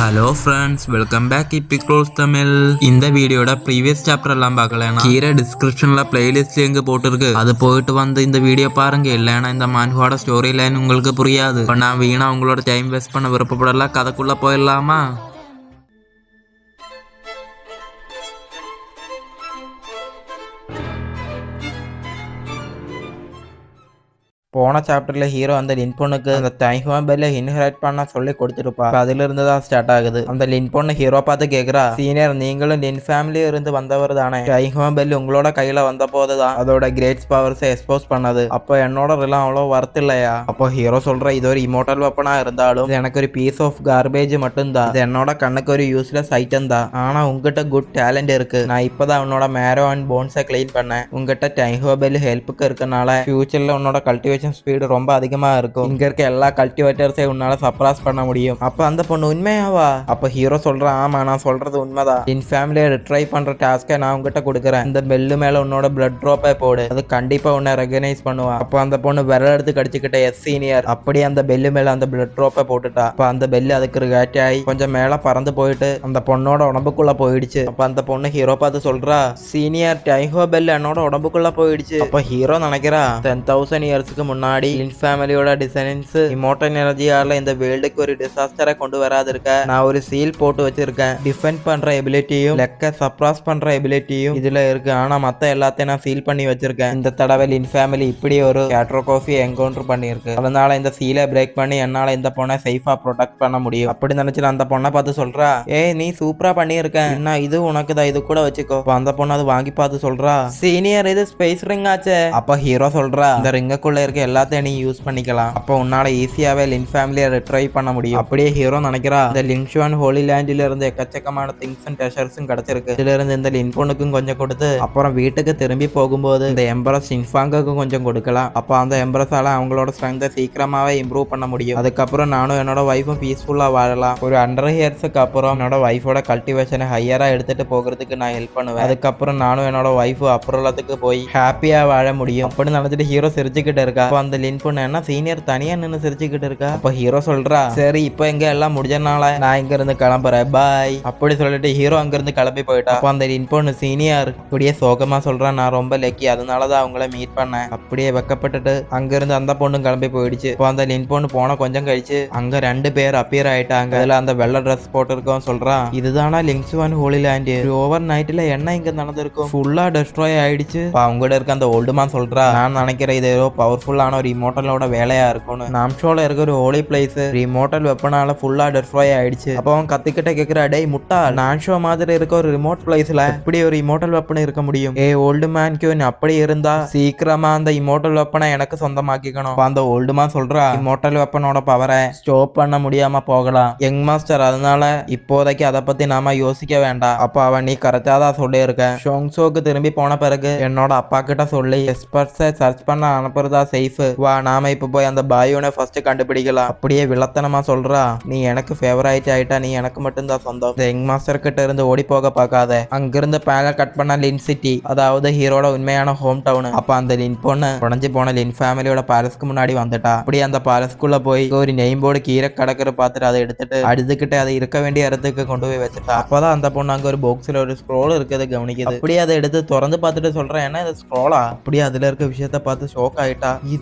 Hello friends, welcome back இப்பிக்ரோஸ் தமிழ். இந்த வீடியோட ப்ரீவியஸ் சாப்டர் எல்லாம் பார்க்கலாம். கீழே டிஸ்கிரிப்ஷன்ல பிளேலிஸ்ட் லிங்க் போட்டுருக்கு, அது போயிட்டு வந்து இந்த வீடியோ பாருங்க. இல்லைன்னா இந்த மான்ஹோட ஸ்டோரி லைன் உங்களுக்கு புரியாது. இப்போ நான் வீணா உங்களோட டைம் வேஸ்ட் பண்ண விருப்பப்படல. கதைக்குள்ள போயிடலாமா? போன சாப்டர்ல ஹீரோ அந்த லின் பொண்ணுக்கு அந்த தைஹுவான் பெல்ல இன்ஹெரிட் பண்ண சொல்லி கொடுத்துருப்பா. அதுல இருந்து தான் ஸ்டார்ட் ஆகுது. அந்த லின் பொண்ணு ஹீரோ பார்த்து கேக்குறா, சீனியர் நீங்களும் லின் ஃபேமிலியில இருந்து வந்தவர் தானே? தைஹுவான் பெல் உங்களோட கையில வந்த போதுதான் அதோட கிரேட்ஸ் பவர்ஸை எக்ஸ்போஸ் பண்ணது. அப்போ என்னோட ரிலாம் அவ்வளோ ஒர்த் இல்லையா? அப்போ ஹீரோ சொல்ற, இது ஒரு இமோட்டல் வெப்பனா இருந்தாலும் எனக்கு ஒரு பீஸ் ஆஃப் கார்பேஜ் மட்டும்தான். இது என்னோட கண்ணுக்கு ஒரு யூஸ்லெஸ் ஐட்டம் தான். ஆனா உங்ககிட்ட குட் டேலண்ட் இருக்கு. நான் இப்பதான் உன்னோட மேரோ அண்ட் போன்ஸை கிளீன் பண்ணேன். உங்ககிட்ட தைஹுவான் பெல் ஹெல்ப்புக்கு இருக்கனால ஃபியூச்சர்ல உன்னோட கல்டிவேஷன் ஸ்பீடு ரொம்ப அதிகமா இருக்கும். இங்க இருக்க எல்லா கல்டிவேட்டர்ஸையும் உன்னால சப்ராஸ் பண்ண முடியும். அப்ப அந்த பொண்ணு உண்மையாவா? அப்ப ஹீரோ சொல்றான், ஆமா நான் சொல்றது உண்மைதான். என் ஃபேமிலியை ரிட்ரை பண்ற டாஸ்கை நான் உங்ககிட்ட கொடுக்குறேன். இந்த பெல்லு மேல உன்னோட பிளட் ட்ராப்பை போடு, அது கண்டிப்பா உன்னை ரெகனைஸ் பண்ணுவா. அப்ப அந்த பொண்ணு விரல் எடுத்து கடிச்சுக்கிட்ட எஸ் சீனியர் அப்படியே அந்த பெல்லு மேல அந்த பிளட் ட்ராப்பை போட்டுட்டா. அப்ப அந்த பெல்லு அதுக்கு ரியாக்ட் ஆகி கொஞ்சம் மேல பறந்து போயிட்டு அந்த பொண்ணோட உடம்புக்குள்ள போயிடுச்சு. அப்ப அந்த பொண்ணு ஹீரோ பார்த்து சொல்றா, சீனியர் டைஹோ பெல் என்னோட உடம்புக்குள்ள போயிடுச்சு. அப்ப ஹீரோ நினைக்கிறா, 10,000 இயர்ஸ்க்கு முன்னாடி லின் ஃபேமிலியோட டிசைன்ஸ் இமோட்டல் எனர்ஜியால இந்த வேர்ல்டுக்கு ஒரு டிசாஸ்டரை கொண்டு வராது இருக்க நான் ஒரு சீல் போட்டு வச்சிருக்கேன். டிஃபெண்ட் பண்ற எபிலிட்டியும் லெக்க சப்ராஸ் பண்ற எபிலிட்டியும் இதுல இருக்கு. ஆனா மத்த எல்லாத்தையும் நான் சீல் பண்ணி வச்சிருக்கேன். இந்த தடவை லின் ஃபேமிலி இப்படி ஒரு கேட்ரோகாஃபி என்கவுண்டர் பண்ணிருக்கு. அதனால இந்த சீலை பிரேக் பண்ணி என்னால இந்த பொண்ணை சேஃபா ப்ரொடெக்ட் பண்ண முடியும். அப்படி நினைச்சு அந்த பொண்ணை பார்த்து சொல்றா, ஏய் நீ சூப்பரா பண்ணியிருக்கேன், என்ன இது உனக்கு தான், இது கூட வச்சுக்கோ. அந்த பொண்ணு அது வாங்கி பார்த்து சொல்றா, சீனியர் இது ஸ்பேஸ் ரிங் ஆச்சு. அப்ப ஹீரோ சொல்றா, இந்த ரிங்குக்குள்ள இருக்க எல்லாத்தையும் நீ யூஸ் பண்ணிக்கலாம். அப்போ உன்னால ஈஸியாவே லின் ஃபேமிலியை ரிட்ரை பண்ண முடியும். அப்படியே ஹீரோ நினைக்கிறா, இந்த லின்ஷுவான் ஹோலி லேண்டில இருந்து எக்கச்சக்கமான திங்ஸ் அண்ட் ட்ரெஷர்ஸும் கிடைச்சிருக்கு. இதுல இருந்து இந்த லின் பொண்ணுக்கும் கொஞ்சம் கொடுத்து அப்புறம் வீட்டுக்கு திரும்பி போகும்போது இந்த எம்பரஸ் இன்ஃபாங்குக்கும் கொஞ்சம் கொடுக்கலாம். அப்போ அந்த எம்பரஸால அவங்களோட ஸ்ட்ரென்த்தை சீக்கிரமாவே இம்ப்ரூவ் பண்ண முடியும். அதுக்கப்புறம் நானும் என்னோட வைஃபும் பீஸ்ஃபுல்லா வாழலாம். ஒரு 100 இயர்ஸுக்கு அப்புறம் என்னோட வைஃபோட கல்டிவேஷனை ஹையரா எடுத்துட்டு போகிறதுக்கு நான் ஹெல்ப் பண்ணுவேன். அதுக்கப்புறம் நானும் என்னோட வைஃபு அப்புறத்துக்கு போய் ஹாப்பியா வாழ முடியும். அப்படின்னு நினைச்சிட்டு ஹீரோ சிரிச்சுக்கிட்டு இருக்கா. அந்த லின் பொண்ணு என்ன சீனியர் தனியா நின்று சிரிச்சுக்கிட்டு இருக்கா. அப்ப ஹீரோ சொல்றா, சரி இப்போ எங்க எல்லாம் முடிஞ்சனால நான் இங்க இருந்து கிளம்புறேன், பாய். அப்படி சொல்லிட்டு ஹீரோ அங்க இருந்து கிளம்பி போயிட்டா. அப்ப அந்த லின் பொண்ணு சீனியர் அப்படியே சோகமா சொல்றா, நான் ரொம்ப லக்கி, அதனாலதான் அவங்கள மீட் பண்ணேன். அப்படியே வெக்கப்பட்டுட்டு அங்க இருந்து அந்த பொண்ணு கிளம்பி போயிடுச்சு. இப்போ அந்த லின் பொண்ணு போன கொஞ்சம் கழிச்சு அங்க 2 பேர் அப்பியர் ஆயிட்டாங்க. அதுல அந்த வெள்ளை ட்ரெஸ் போட்டிருக்கோம் சொல்றான், இதுதானா லிங்சுவான் ஹோலி லேண்ட்? ஓவர் நைட்ல என்ன இங்க நடந்திருக்கும்? ஃபுல்லா டெஸ்ட்ராய் ஆயிடுச்சு. அவங்க இருக்க அந்த ஓல்டு மேன் சொல்றா, நான் நினைக்கிறேன் இது ஏதோ பவர்ஃபுல்லான ஒரு இமோட்டலோட வேலையா இருக்கும்னு. நாம்ஷோல இருக்க ஒரு ஹோலி பிளேஸ் ரிமோட்டல் வெப்பனால ஃபுல்லா டெஸ்ட்ராய் ஆயிடுச்சு. அப்போ அவன் கத்திக்கிட்ட கேக்குறா, டேய் முட்டா, நான்ஷோ மாதிரி இருக்க ஒரு ரிமோட் பிளேஸ்ல எப்படி ஒரு இமோட்டல் வெப்பன் இருக்க முடியும்? ஏ ஓல்டு மேன் கியூன், அப்படி இருந்தா சீக்கிரமா அந்த இமோட்டல் வெப்பனை எனக்கு சொந்தமாக்கிக்கணும். அந்த ஓல்டு மேன் சொல்றா, இமோட்டல் வெப்பனோட பவரை ஸ்டாப் பண்ண முடியாம போகலாம் யங் மாஸ்டர், அதனால இப்போதைக்கு அதை பத்தி நாம யோசிக்க வேண்டாம். அப்ப அவன் நீ கரெக்டா தான் சொல்லி இருக்க. ஷோங்ஸோக்கு திரும்பி போன பிறகு என்னோட அப்பா கிட்ட சொல்லி எக்ஸ்பர்ட்ஸை சர்ச் பண்ண அனுப்புறதா சேஃப். வா நாம இப்ப போய் அந்த பாயோனை ஃபர்ஸ்ட் கண்டுபிடிக்கலாம். அப்படியே வில்லத்தனமா சொல்றா, நீ எனக்கு ஃபேவரைட் ஆயிட்டா, நீ எனக்கு மட்டும்தான் சொந்தம். இந்த யங் மாஸ்டர் கிட்ட இருந்து ஓடி போக பார்க்காத. அங்கிருந்து பேனல் கட் பண்ண லின் சிட்டி, அதாவது ஹீரோட உண்மையான ஹோம் டவுன். அப்ப அந்த லின் பொண்ணு உடஞ்சு போன லின் ஃபேமிலியோட பேலஸ்க்கு முன்னாடி வந்துட்டா. அப்படியே அந்த பேலஸ்க்குள்ள போய் ஒரு நெய்ம் போர்டு கீரை கடற்கரை பார்த்துட்டு அதை எடுத்துட்டு அழுதுகிட்டு அதை இருக்க வேண்டிய இடத்துக்கு கொண்டு போய் வச்சுட்டா. அப்பதான் அந்த பொண்ணு அங்க ஒரு பாக்ஸ்ல ஒரு ஸ்க்ரோல் இருக்கிறத கவனிக்குது. அப்படியே அதை எடுத்து திறந்து பார்த்துட்டு சொல்றேன், என்ன இது ஸ்க்ரோலா? அப்படியே அதுல இருக்க விஷயத்த பார்த்து ஷோக் ஆயிட்டா.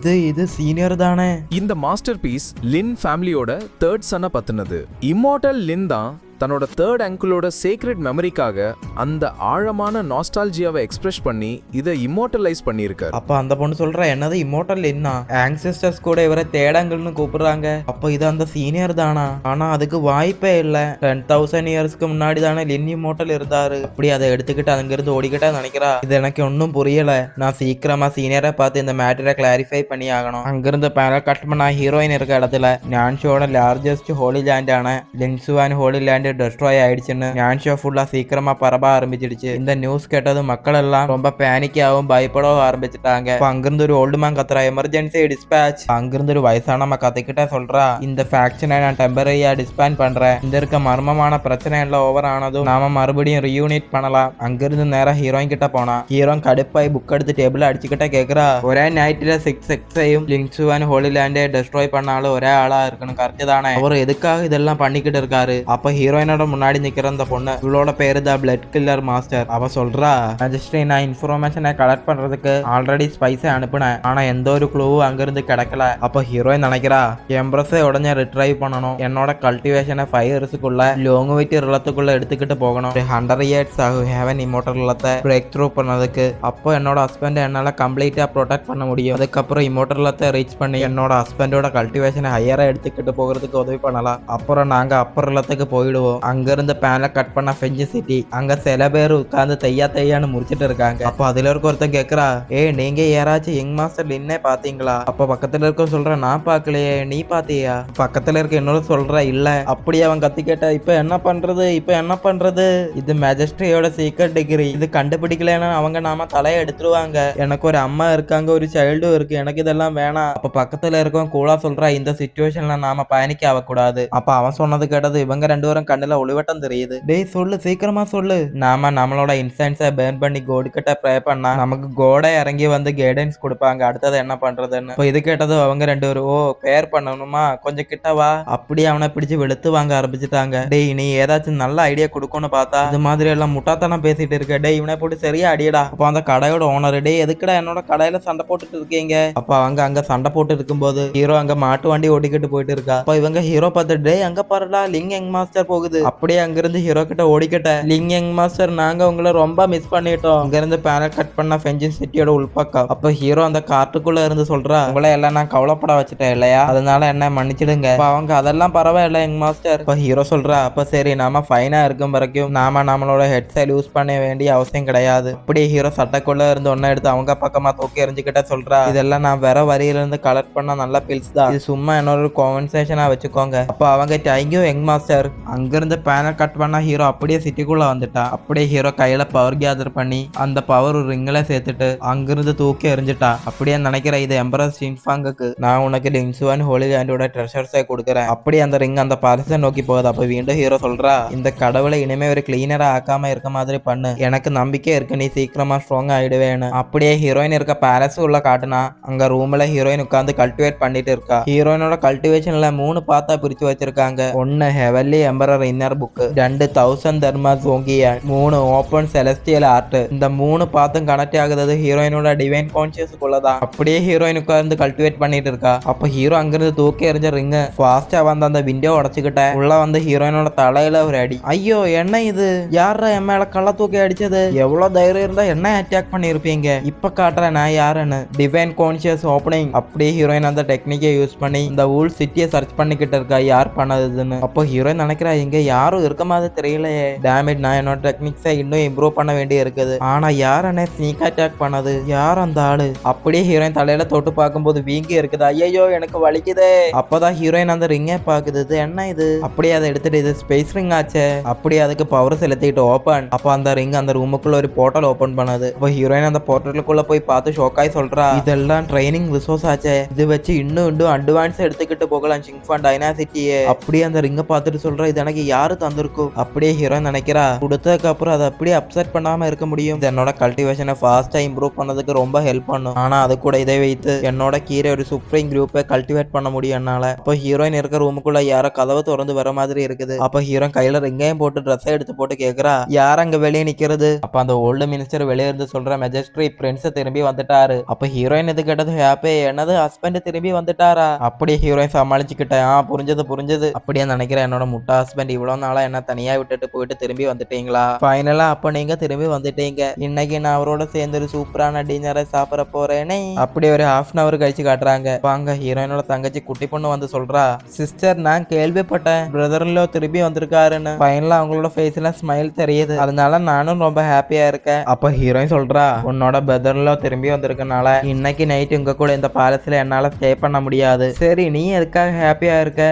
இது சீனியர் தானே? இந்த மாஸ்டர் பீஸ் லின் ஃபேமிலியோட 3rd சன்னை பத்தினது. இம்மோர்டல் லின் தான் தன்னோட 3rd அங்கிளோட சீக்ரெட் மெமரிக்காக அந்த ஆழமான நாஸ்டால்ஜியாவை எக்ஸ்பிரஸ் பண்ணி இதை இம்மோர்டலைஸ் பண்ணியிருக்காரு. அப்ப அந்த பொண்ணு சொல்ற, என்னது இம்மோர்டல் லின்னா? ஆன்செஸ்டர்ஸ் கூட இவரை தேடங்கள்னு கூப்பிடுறாங்க. அப்ப இது அந்த சீனியர் தானா? ஆனா அதுக்கு வாய்ப்பே இல்ல. 10,000 இயர்ஸ்க்கு முன்னாடி தானே லின் இம்மோர்டல் இருந்தாரு. அப்படி அதை எடுத்துக்கிட்டு அங்கிருந்து ஓடிக்கிட்டா நினைக்கிறா. இது எனக்கு ஒன்னும் புரியல. நான் சீக்கிரமா சீனியரை பார்த்து இந்த மேட்டரை கிளாரிஃபை பண்ணி ஆகணும். அங்கிருந்து பேனல் கட் பண்ண ஹீரோயின் இருக்க இடத்துல நான்ஷோட லார்ஜஸ்ட் ஹோலி லேண்ட் ஆன லின்சுவான் ஹோலி லேண்ட் லேண்டு டெஸ்ட்ராய் ஆயிடுச்சுன்னு மேன்ஷோ ஃபுல்லா சீக்கிரமா பரவ ஆரம்பிச்சிடுச்சு. இந்த நியூஸ் கேட்டது மக்கள் எல்லாம் ரொம்ப பேனிக்காவும் பயப்படவும் ஆரம்பிச்சுட்டாங்க. அங்கிருந்து ஒரு ஓல்டு மேன் கத்துறா, எமர்ஜென்சி டிஸ்பேச். அங்கிருந்து ஒரு வயசானம்மா கத்திக்கிட்ட சொல்றா, இந்த ஃபேக்ஷனை நான் டெம்பரரியா டிஸ்பேண்ட் பண்றேன். இந்த இருக்க மர்மமான பிரச்சனை எல்லாம் ஓவர் ஆனதும் நாம மறுபடியும் ரீயூனிட் பண்ணலாம். அங்கிருந்து நேரா ஹீரோயின் கிட்ட போனா ஹீரோயின் கடுப்பாய் புக் எடுத்து டேபிள் அடிச்சுக்கிட்ட கேக்குறா, ஒரே நைட்ல 6 எக்ஸையும் லிங்க்ஸுவான் ஹோலி லேண்டே டெஸ்ட்ராய் பண்ணாலும் ஒரே ஆளா இருக்கணும், கரெக்ட் தானே? அவர் எதுக்காக இதெல்லாம் பண்ணிக்கிட்டு இருக்காரு? அப்ப ஹீரோயினோட முன்னாடி நிக்கிற அந்த பொண்ணு, இவளோட பேரு தான் பிளட் கில்லர் மாஸ்டர். அவ சொல்றா, மேஜிஸ்ட்ரேட் நான் இன்ஃபர்மேஷனை கலெக்ட் பண்றதுக்கு ஆல்ரெடி ஸ்பைஸை அனுப்புனேன், ஆனா எந்த ஒரு க்ளூவும் அங்கிருந்து கிடைக்கல. அப்ப ஹீரோயின் நினைக்கிறா, எம்ப்ரஸை உடனே ரிட்ரைவ் பண்ணணும், என்னோட கல்டிவேஷனை 5 இயர்ஸுக்குள்ள லாங்குவேஜ் ரிலத்துக்குள்ள எடுத்துக்கிட்டு போகணும். 100 இயர்ஸ் ஆகும் ஹேவன் இமோட்டல் ரிலத்தை பிரேக் த்ரூ பண்ணதுக்கு. அப்போ என்னோட ஹஸ்பண்ட் என்னால கம்ப்ளீட்டா ப்ரொடெக்ட் பண்ண முடியும். அதுக்கப்புறம் இமோட்டல் ரிலத்தை ரீச் பண்ணி என்னோட ஹஸ்பண்டோட கல்டிவேஷனை ஹையரா எடுத்துக்கிட்டு போகிறதுக்கு உதவி பண்ணலாம். அப்புறம் நாங்க அப்பர் ரிலத்துக்கு போயிடுவோம். அங்கிருந்து பேனலை கட் பண்ண ஃபெஞ்சி சிட்டி, அங்க சில பேர் உட்கார்ந்து தையான்னு முடிச்சிட்டு இருக்காங்க. அப்போ அதுல இருக்க ஒருத்தன் கேக்குறா, நீங்க யாராச்சும் யங் மாஸ்டர் லின்னே பாத்தீங்களா? அப்ப பக்கத்துல இருக்க சொல்ற, நான் பாக்கலையே, நீ பாத்தியா? பக்கத்துல இருக்க இன்னொரு சொல்ற, இல்ல. அப்படி அவன் கத்தி கேட்டா, இப்ப என்ன பண்றது? இது மேஜிஸ்ட்ரேயோட சீக்ரெட் டிகிரி, இது கண்டுபிடிக்கலன்னா அவங்க நாம தலையை எடுத்துருவாங்க. எனக்கு ஒரு அம்மா இருக்காங்க, ஒரு சைல்டும் இருக்கு, எனக்கு இதெல்லாம் வேணாம். அப்ப பக்கத்துல இருக்கவன் கூலா சொல்றா, இந்த சிச்சுவேஷன்ல நாம பயணிக்க ஆகக்கூடாது. அப்ப அவன் சொன்னது கேட்டது இவங்க 2 பேரும் கண்ணுல ஒளிவட்டம் தெரியுது. டேய் சொல்லு, சீக்கிரமா சொல்லு. நாம நம்மளோட இன்சென்ஸை பேர்ன் பண்ணி கோடு கிட்ட ப்ரே பண்ணா நமக்கு கோடை இறங்கி வந்து கைடன்ஸ் கொடுப்பாங்க, அடுத்தது என்ன பண்றதுன்னு. இப்போ இது கேட்டது அவங்க 2 பேரும், பேர் பண்ணணுமா, கொஞ்சம் கிட்டவா. அப்படி அவனை பிடிச்சு வெளுத்து வாங்க ஆரம்பிச்சுட்டாங்க. டேய் நீ ஏதாச்சும் நல்ல ஐடியா கொடுக்கும்னு பார்த்தா இது மாதிரி எல்லாம் முட்டாத்தனம் பேசிட்டு இருக்க. டேய் இவனை போட்டு சரியா அடியடா. அப்போ அந்த கடையோட ஓனர், டேய் எதுக்குடா என்னோட கடையில சண்டை போட்டுட்டு இருக்கீங்க? அப்ப அவங்க அங்க சண்டை போட்டு இருக்கும்போது ஹீரோ அங்க மாட்டு வண்டி ஓடிக்கிட்டு போயிட்டு இருக்கா. அப்ப இவங்க ஹீரோ பார்த்து, டேய் அங்க பாருடா லிங் யங் மாஸ்டர் போகுது. அப்படியே அங்கிருந்து ஹீரோ கிட்ட ஓடிக்கிட்ட, லிங் யங் மாஸ்டர் நாங்க உங்களை ரொம்ப மிஸ் பண்ணிட்டோம். அங்க இருந்து பேனல் கட் பண்ண ஃபெஞ்சின் சிட்டியோட உள்பக்கம். அப்ப ஹீரோ அந்த காட்டுக்குள்ள இருந்து சொல்றா, உங்களை எல்லாம் நான் கவலைப்பட வச்சுட்டேன் இல்லையா, அதனால என்ன மன்னிச்சிடுங்க. அவங்க அதெல்லாம் பரவாயில்ல யங் மாஸ்டர். இப்ப ஹீரோ சொல்றா, அப்ப சரி நாம ஃபைனா இருக்கும் வரைக்கும் நாம நம்மளோட ஹெட்செட் யூஸ் பண்ண வேண்டிய அவசியம் கிடையாது. அப்படியே ஹீரோ சட்டைக்குள்ள இருந்து ஒன்ன எடுத்து அவங்க பக்கமா தூக்கி எறிஞ்சுக்கிட்ட சொல்றா, இதெல்லாம் நான் வேற வரியில இருந்து கலெக்ட் பண்ண நல்ல பில்ஸ் தான், இது சும்மா என்னோட கான்வர்சேஷனா வச்சுக்கோங்க. அப்ப அவங்க தேங்க்யூ யங் மாஸ்டர். அங்கிருந்து பேனல் கட் பண்ண ஹீரோ அப்படியே சிட்டிக்குள்ள வந்துட்டா. அப்படியே ஹீரோ கையில பவர் கேதர் பண்ணி அந்த பவர் ஒரு ரிங்ல சேர்த்துட்டு அங்கிருந்து தூக்கி எறிஞ்சிட்டா. அப்படியே நினைக்கிற, இது எம்பரஸ் ஷின்ஃபாங்குக்கு நான் உனக்கு லிங்க்ஸுவான் ஹோலி லேண்டோட ட்ரெஷர்ஸை கொடுக்குறேன். அப்படியே அந்த ரிங் அந்த பாரிசை நோக்கி போகுது. அப்ப வீண்டும் ஹீரோ சொல்றா, இந்த கடவுளை இனிமே ஒரு கிளீனரா ஆக்காம இருக்க மாதிரி பண்ணு, எனக்கு நம்பிக்கை இருக்கு நீ சீக்கிரமா ஸ்ட்ராங் ஆயிடுவேன்னு. அப்படியே ஹீரோயின் இருக்க பேலஸ் உள்ள காட்டுனா அங்க ரூம்ல ஹீரோயின் உட்கார்ந்து கல்டிவேட் பண்ணிட்டு இருக்கா. ஹீரோயினோட கல்டிவேஷன்ல 3 பாத்தா பிரிச்சு வச்சிருக்காங்க. 1 ஹெவன்லி எம்பரர் இன்னர் புக், 2 1000 தர்மா ஜோங்கியன், 3 ஓப்பன் செலஸ்டியல் ஆர்ட். இந்த 3 பாத்தும் கனெக்ட் ஆகுது ஹீரோயினோட டிவைன் கான்சியஸ்க்குள்ளதான். அப்படியே ஹீரோயின் உட்கார்ந்து கல்டிவேட் பண்ணிட்டு இருக்கா. அப்ப ஹீரோ அங்கிருந்து தூக்கி எறிஞ்ச ரிங் ஃபாஸ்டா வந்து அந்த விண்டோ உடைச்சுக்கிட்ட உள்ள வந்து ஹீரோயினோட தலையில ஒரு அடி. ஐயோ என்ன இது, யாரா என் மேல கள்ள தூக்கி அடிச்சது? எவ்வளவு தைரியம் இருந்தா என்ன அட்டாக் பண்ணிருப்பீங்க, இப்ப காட்டுறேன் நான் யாருன்னு. Divine conscious opening. அப்படியே ஹீரோயின் அந்த டெக்னிக்கை யூஸ் பண்ணி இந்த ஊல் சிட்டியை சர்ச் பண்ணிக்கிட்டு இருக்கா, யார் பண்ணதுன்னு. அப்போ ஹீரோயின் நினைக்கிறா, இங்க யாரும் இருக்க மாதிரி தெரியலையே, டேமேஜ் நான் என்னோட டெக்னிக்ஸை இன்னும் இம்ப்ரூவ் பண்ண வேண்டி இருக்குது. ஆனா யார் என்ன ஸ்னீக் அட்டாக் பண்ணது, யார் அந்த ஆளு? அப்படியே ஹீரோயின் தலையில தொட்டு பார்க்கும்போது வீங்கி இருக்குது. ஐயோ எனக்கு வலிக்குதே. அப்பதான் ஹீரோயின் அந்த ரிங்கை பாக்குது, இது என்ன இது? அப்படியே அதை எடுத்துட்டு, இது ஸ்பேஸ் ரிங் ஆச்சே. அப்படியே அதுக்கு பவர் செலுத்திட்டு ஓபன். அப்ப அந்த ரிங் அந்த ரூமுக்குள்ள ஒரு போர்ட்டல் ஓபன் பண்ணுது. அப்ப ஹீரோயின் அந்த போர்ட்டலுக்குள்ள போய் பார்த்து ஷோக்காய் சொல்றா, இதெல்லாம் ட்ரைனிங் ரிசோர்ஸ் ஆச்சே, இது வச்சு இன்னும் அட்வான்ஸ் எடுத்துக்கிட்டு போகலாம் ஷிங்ஃபான் டைனாசிட்டியே. அப்படியே அந்த ரிங்கை பார்த்துட்டு சொல்றா, இது எனக்கு யாரு தந்திருக்கும்? அப்படியே ஹீரோயின் நினைக்கிறா, கொடுத்ததுக்கு அப்புறம் அதை அப்படியே அப்செட் பண்ணாம இருக்க முடியும், என்னோட கல்டிவேஷனை ஃபாஸ்டா இம்ப்ரூவ் பண்ணதுக்கு ரொம்ப ஹெல்ப் பண்ணும். ஆனா அது கூட இதை வைத்து என்னோட கீரை ஒரு சுப்ரீம் குரூப்பை கல்டிவேட் பண்ண முடியும் என்னால. அப்போ ஹீரோயின் இருக்க ரூமுக்குள்ள யாரோ கதவை திறந்து வர மாதிரி இருக்குது. அப்ப ஹீரோயின் கையில ரிங்கையும் போட்டு ட்ரெஸ்ஸை எடுத்து போட்டு கேக்குறா, யார் அங்க வெளியே நிக்கிறது? அப்ப அந்த ஓல்டு மினிஸ்டர் வெளியே இருந்து சொல்ற, மெஜஸ்ட்ரேட் பிரின்ஸ் திரும்பி வந்துட்டாரு. அப்ப ஹீரோயின் இது கேட்டது ஹாப்பி, என்னது ஹஸ்பண்ட் திரும்பி வந்துட்டாரா? அப்படியே ஹீரோயின் சமாளிச்சுக்கிட்டேன், புரிஞ்சது. அப்படியே நினைக்கிறேன், என்னோட முட்டா ஹஸ்பண்ட் இவ்வளவு நாளா என்ன தனியா விட்டுட்டு போயிட்டு திரும்பி வந்துட்டீங்களா? ஃபைனலா அப்ப நீங்க திரும்பி வந்துட்டீங்க, இன்னைக்கு நான் அவரோட சேர்ந்து ஒரு சூப்பரான டின்னரை சாப்பிட போறேனே. அப்படியே ஒரு ½ அன் அவர் கழிச்சு காட்டுறாங்க. வாங்க ஹீரோயினோட தங்கச்சி குட்டி பொண்ணு வந்து சொல்றா, சிஸ்டர் நான் கேள்விப்பட்டேன் பிரதர்ல திரும்பி வந்திருக்காருன்னு. ஃபைனலா அவங்களோட ஃபேஸ்ல ஸ்மைல் தெரியுது, அதனால நானும் ரொம்ப ஹாப்பியா இருக்கேன். அப்ப ஹீரோயின் சொல்றா, உன்னோட பிரதர்ல திரும்பி வந்திருக்கனால இன்னைக்கு நைட் உங்க கூட இந்த பேலஸ்ல என்னால ஸ்டே பண்ண முடியாது. சரி நீ எதுக்காக ஹாப்பியா இருக்க?